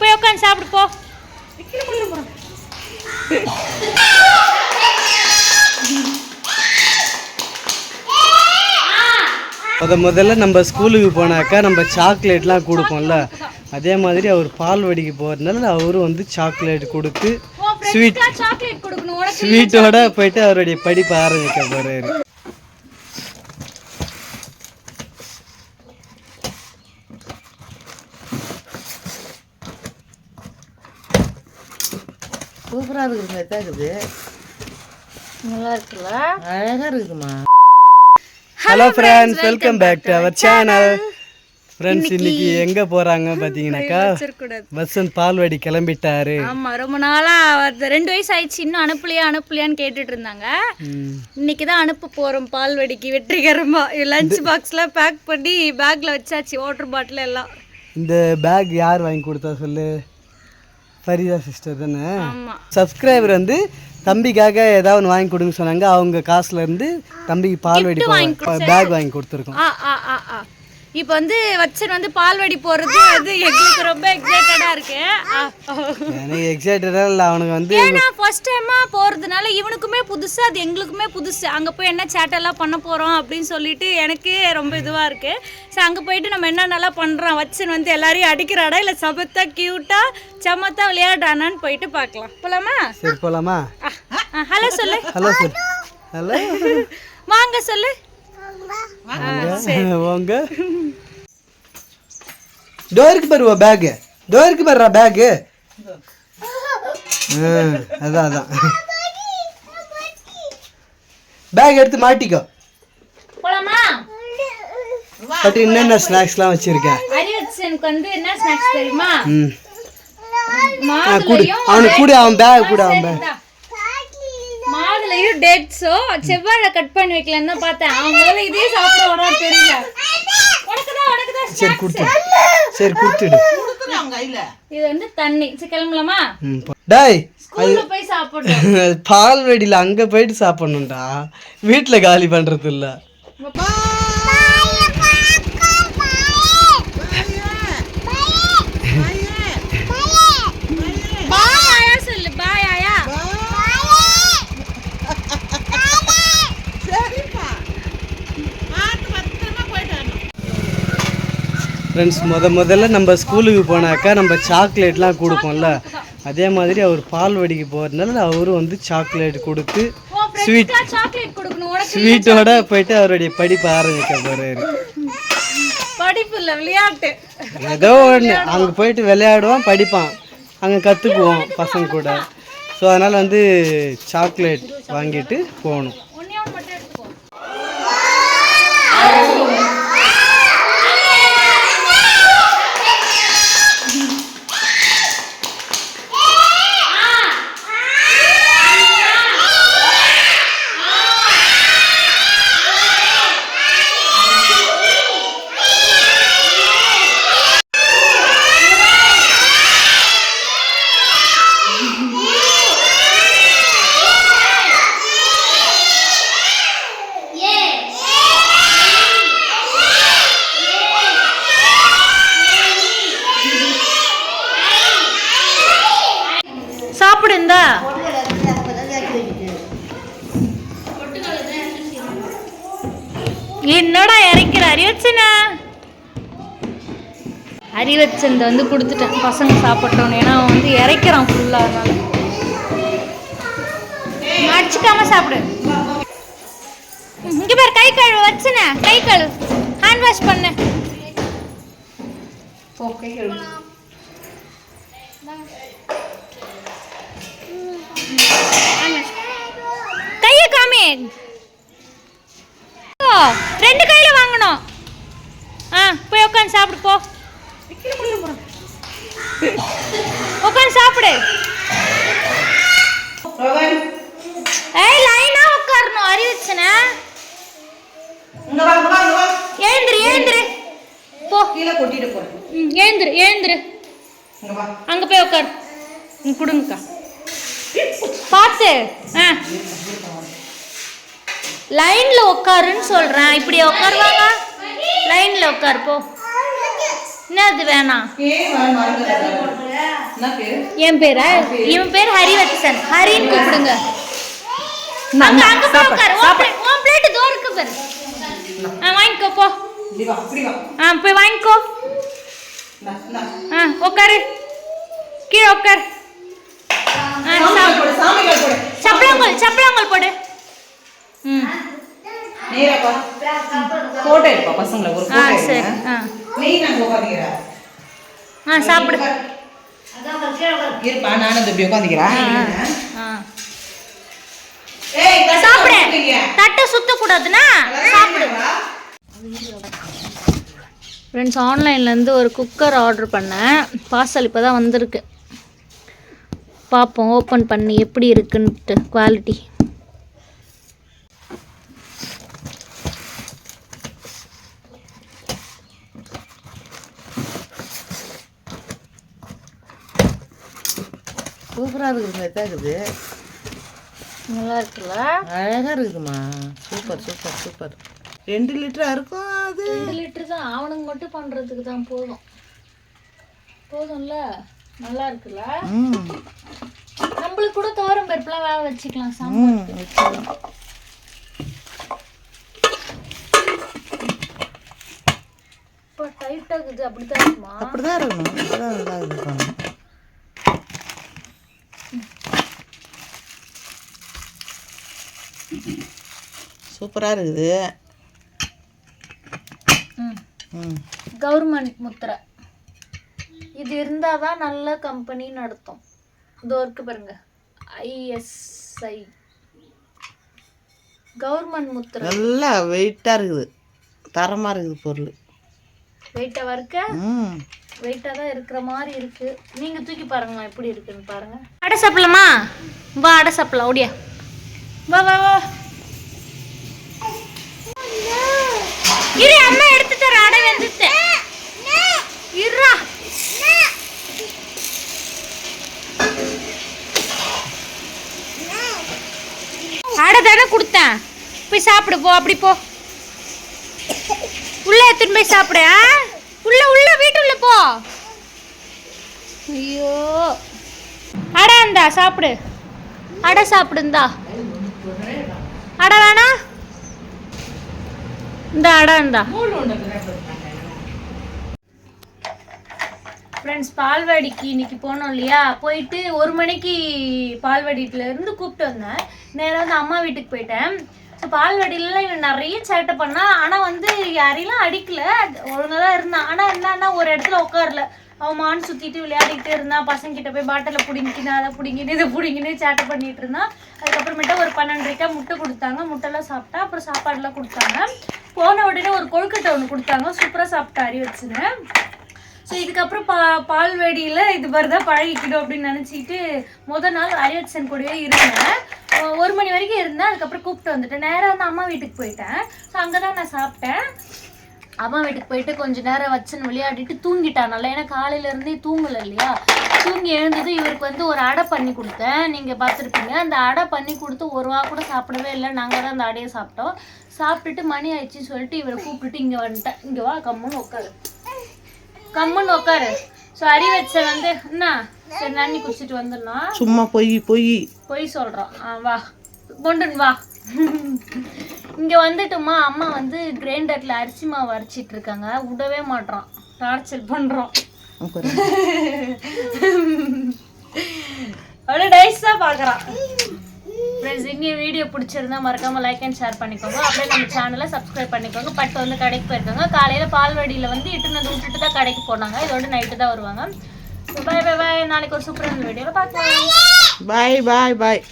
போய் உட்காந்து சாப்பிடு போ. முதல்ல நம்ம ஸ்கூலுக்கு போனாக்கா நம்ம சாக்லேட்லாம் கொடுப்போம்ல, அதே மாதிரி அவர் பால்வாடிக்கு போகிறதுனால அவரும் வந்து சாக்லேட் கொடுத்து ஸ்வீட்டோட போயிட்டு அவருடைய படிப்பை ஆரம்பிக்க போகிறாரு. சூப்பராக இருக்குதுங்க. எத்தாக்குது நல்லா இருக்குல்ல, அழகாக இருக்குதுமா. Hello friends, welcome back to our channel. Friends, இன்னைக்கு எங்க போறாங்க பாத்தீங்கன்னாக்கா வசந்த் பால்வாடி கிளம்பிட்டாரு. ஆமா, ரொம்ப நாளா 2 வயசு ஆயிடுச்சு, இன்னும் அனுப்பலையான்னு கேட்டுட்டு இருந்தாங்க. இன்னைக்கு தான் அனுப்ப போறோம் பால்வாடிக்கு வெற்றிகரமா. லஞ்ச் பாக்ஸ்ல பேக் பண்ணி பேக்ல வச்சாச்சு, வாட்டர் பாட்டில் எல்லாம். இந்த பேக் யார் வாங்கி கொடுத்தா சொல்லு? ஃபரிதா சிஸ்டர் தானே. சப்ஸ்கிரைபர் வந்து தம்பிக்காக ஏதாவது ஒன்று வாங்கி கொடுங்க சொன்னாங்க. அவங்க காசுல இருந்து தம்பிக்கு பால்வாடி பேக் வாங்கி கொடுத்துருக்கோம். இப்போ வந்து வச்சன் வந்து பால்வாடி போறது வந்து எங்களுக்கு ரொம்ப எக்ஸைட்டடா இருக்கு. எனக்கு எக்ஸைட்டடா இல்லை, அவனுக்கு வந்து ஏன்னா ஃபர்ஸ்ட் டைமா போறதுனால இவனுக்குமே புதுசு, அது எங்களுக்குமே புதுசு. அங்க போய் என்ன சேட்டெல்லாம் பண்ண போறோம் அப்படின்னு சொல்லிட்டு எனக்கு ரொம்ப இதுவா இருக்கு. ஸோ அங்க போயிட்டு நம்ம என்னென்னலாம் பண்றோம், வச்சன் வந்து எல்லாரையும் அடிக்கிறாடா இல்லை சபத்தா கியூட்டா சமத்தா விளையாடுறானான்னு போயிட்டு பார்க்கலாம். போலாமா? சரி போலாமா. ஹலோ சொல்லு. ஹலோ சொல்லு. ஹலோ வாங்க சொல்லு. வாங்க. டோருக்கு பருவா பேக், டோருக்கு பர்றா பேக். அதான் பேக் எடுத்து மாட்டிக்கோ. போலாமா? பட் என்னென்ன ஸ்நாக்ஸ்லாம் வச்சிருக்கேன்? அரிவச்சனுக்கு வந்து என்ன ஸ்நாக்ஸ் தெரியுமா? அவனுக்கு கூட அவன் பேக் கூட அவன் பேக் மாதுளையும் டேட்ஸோ செவ்வாழை கட் பண்ணி வைக்கலன்னு தான் பார்த்தேன். அவன் முதல்ல இதே சாப்பிட வரான்னு தெரியல. சரி கொடுத்துடு, சரி கொடுத்துடு. இது வந்து தண்ணி. கிளம்பலாமா? டாய் போய் சாப்பிடணும். பால்வாடியில் அங்கே போயிட்டு சாப்பிடணும்டா, வீட்டில் காலி பண்ணுறது இல்லை. ஃப்ரெண்ட்ஸ், முதல்ல நம்ம ஸ்கூலுக்கு போனாக்கா நம்ம சாக்லேட்லாம் கொடுப்போம்ல, அதே மாதிரி அவர் பால்வாடிக்கு போகிறதுனால அவரும் வந்து சாக்லேட் கொடுத்து ஸ்வீட்டோட போயிட்டு அவருடைய படிப்பை ஆரம்பிக்க போகிறாரு. படிப்பு இல்லை, விளையாட்டு. ஏதோ ஒன்று அங்கே போயிட்டு விளையாடுவான், படிப்பான், அங்கே கற்றுக்குவோம் பசங்க கூட. ஸோ அதனால் வந்து சாக்லேட் வாங்கிட்டு போகணும். என்னடா இறைக்கிற அரிவச்சனா? அரிவச்சந்த வந்து கொடுத்துட்டேன் பசங்க சாப்பிட்டோன்னு. ஏன்னா அவன் வந்து இறைக்கிறான் ஃபுல்லாக, அதனால அடிச்சுக்காம சாப்பிடு. இங்கே பேர் கை கழுவு வச்சுன, கை கழுவு, ஹேண்ட் வாஷ் பண்ணு. கையை காமி, 2 கையில வாங்கணும். போய் உட்காந்து சாப்பிடு போ. உட்காந்து சாப்பிடு. லைனா உட்காரணும். அறிவிச்சன ஏந்திரு போ. கீழே கொட்டிட்டு போறேன். ஏந்திரு அங்க போய் உட்காரு. கொடுங்கக்கா பார்த்து. லைன்ல உட்காருன்னு சொல்றேன். இப்படி உட்காருவாங்க, லைன்ல உட்காரு போ. என்னது வேணாம்? என் பேரா? இவன் பேர் ஹரிவத்சன். ஹரின்னு கூப்பிடுங்க. அங்க அங்க போய் உட்காரு. உன் பிளேட் தோ இருக்கு பாரு. வாங்கிக்கோ போ. போய் வாங்கிக்கோ. உட்காரு. கீழே உட்காரு. சப்பளங்கள் போடு. போட்டோ எடுப்பா பசங்களை ஒரு போட்டோ சரி. நெய் நாங்க உட்காந்துக்கிறா சாப்பிடு. இருப்பா நானும் இப்படி உட்காந்துக்கிறேன். சாப்பிடு. தட்டை சுத்தக்கூடாதுன்னா சாப்பிடு. ஃப்ரெண்ட்ஸ், ஆன்லைன்லேருந்து ஒரு குக்கர் ஆர்டர் பண்ணேன். பார்சல் இப்போ தான் வந்திருக்கு. பார்ப்போம் ஓப்பன் பண்ணி எப்படி இருக்குன்ட்டு குவாலிட்டி. சூப்பராக இருக்குது இருக்குது. நல்லா இருக்குல்ல? அழகாக இருக்குதுமா. Super super super. 2 லிட்டரா இருக்கும் அது? 2 லிட்டர் தான். அவனுங்க மட்டும் பண்ணுறதுக்கு தான் போதும்ல. நல்லா இருக்குல்ல? நம்மளுக்கு கூட தோரம் பருப்புலாம் வேக வச்சுக்கலாம் சாம்பார் வச்சுக்கலாம். இப்போ டைட்டாக இருக்குது. அப்படிதான் இருக்குமா? அப்படிதான் இருக்கணும். அப்படிதான் நல்லா இருக்கணும். சூப்பராக இருக்குது. கவர்மெண்ட் முத்திரை இது இருந்தால் தான் நல்ல கம்பெனின்னு அர்த்தம். இதோ இருக்கு பாருங்க, ISI கவர்மெண்ட் முத்திரை. நல்லா வெயிட்டாக இருக்குது. தரமாக இருக்குது பொருள். வெயிட்டாக இருக்க? வெயிட்டாக தான் இருக்கிற மாதிரி இருக்கு. நீங்கள் தூக்கி பாருங்களா எப்படி இருக்குன்னு பாருங்க. அடை சாப்பிடலாமா? வா அடை சாப்பிடலாம். ஓடியா வா வா வா. இரு, அம்மா எடுத்து தர. அடை வெந்துட்டு இருடா. அடை தானே கொடுத்தேன், போய் சாப்பிடு போ. அப்படி போ, உள்ள எடுத்துன்னு போய் சாப்பிடு. உள்ள உள்ள வீட்டுள்ள போ. ஐயோ, அடை இந்தா சாப்பிடு. அடை சாப்பிடுந்தா. அடை வேணா? இந்த அடை இந்தா. ஃப்ரெண்ட்ஸ், பால்வாடிக்கு இன்னைக்கு போனோம் இல்லையா? போயிட்டு 1 மணிக்கு பால்வாடியிலேருந்து கூப்பிட்டு வந்தேன். நேராக வந்து அம்மா வீட்டுக்கு போயிட்டேன். ஸோ பால்வாடியிலலாம் இவன் நிறைய சேட்டை பண்ணான். ஆனால் வந்து யாரையும் அடிக்கல, ஒழுங்காக தான் இருந்தான். ஆனால் என்னன்னா ஒரு இடத்துல உட்காரல. அவன் மான் சுற்றிட்டு விளையாடிக்கிட்டே இருந்தான். பசங்கிட்ட போய் பாட்டில் பிடிங்கின்னு அதை பிடிங்கின்னு இதை பிடிங்கின்னு சேட்டை பண்ணிகிட்டு இருந்தான். அதுக்கப்புறமேட்டா ஒரு 12:30 முட்டை கொடுத்தாங்க. முட்டைலாம் சாப்பிட்டா. அப்புறம் சாப்பாடுலாம் கொடுத்தாங்க. போன உடனே ஒரு கொழுக்கட்டை ஒன்று கொடுத்தாங்க. சூப்பராக சாப்பிட்டா அறி வச்சுன்னு. ஸோ இதுக்கப்புறம் பால்வாடியில் இது மாதிரி தான் பழகிக்கணும் அப்படின்னு நினச்சிட்டு முதல் நாள் அறிவச்சன் கூடவே இருந்தேன். 1 மணி வரைக்கும் இருந்தேன். அதுக்கப்புறம் கூப்பிட்டு வந்துட்டேன். நேராக வந்து அம்மா வீட்டுக்கு போயிட்டேன். ஸோ அங்கே தான் நான் சாப்பிட்டேன். அம்மா வீட்டுக்கு போயிட்டு கொஞ்சம் நேரம் வச்சுன்னு விளையாடிட்டு தூங்கிட்டானால. ஏன்னா காலையிலேருந்தே தூங்கலை இல்லையா? தூங்கி எழுந்தது இவருக்கு வந்து ஒரு அடை பண்ணி கொடுத்தேன். நீங்கள் பார்த்துருப்பீங்க. அந்த அடை பண்ணி கொடுத்து 1 வா கூட சாப்பிடவே இல்லை. நாங்கள் தான் அந்த அடையை சாப்பிட்டோம். சாப்பிட்டுட்டு மணி ஆயிடுச்சுன்னு சொல்லிட்டு இவரை கூப்பிட்டுட்டு இங்கே வந்துட்டேன். இங்கே வா, கம்முன்னு உட்காரு, கம்முன்னு உட்காரு. ஸோ அறிவச்சன் வந்து என்ன சரி தண்ணி குடிச்சிட்டு வந்துடணும். சும்மா பொய் சொல்கிறோம். வா கொண்டுன்னு வா. இங்கே வந்துட்டுமா அம்மா வந்து கிரைண்டரில் அரிசி மாவு அரைச்சிட்டு இருக்காங்க. விடவே மாட்டோம், டார்ச்சர் பண்ணுறோம். அவ்வளோ டைஸாக பார்க்குறான். ஃப்ரெண்ட்ஸ், இங்கே வீடியோ பிடிச்சிருந்தா மறக்காமல் லைக் அண்ட் ஷேர் பண்ணிக்கோங்க. அப்படியே நம்ம சேனலை சப்ஸ்கிரைப் பண்ணிக்கோங்க. பட்டு வந்து கடைக்கு போயிருக்காங்க. காலையில் பால்வாடியில் வந்து இட்டுன்னு வந்து விட்டுட்டு தான் கடைக்கு போனாங்க. இதோட நைட்டு தான் வருவாங்க. பாய் பாய் பாய். நாளைக்கு ஒரு சூப்பரான வீடியோவில் பார்க்கலாம். பாய் பாய் பாய்.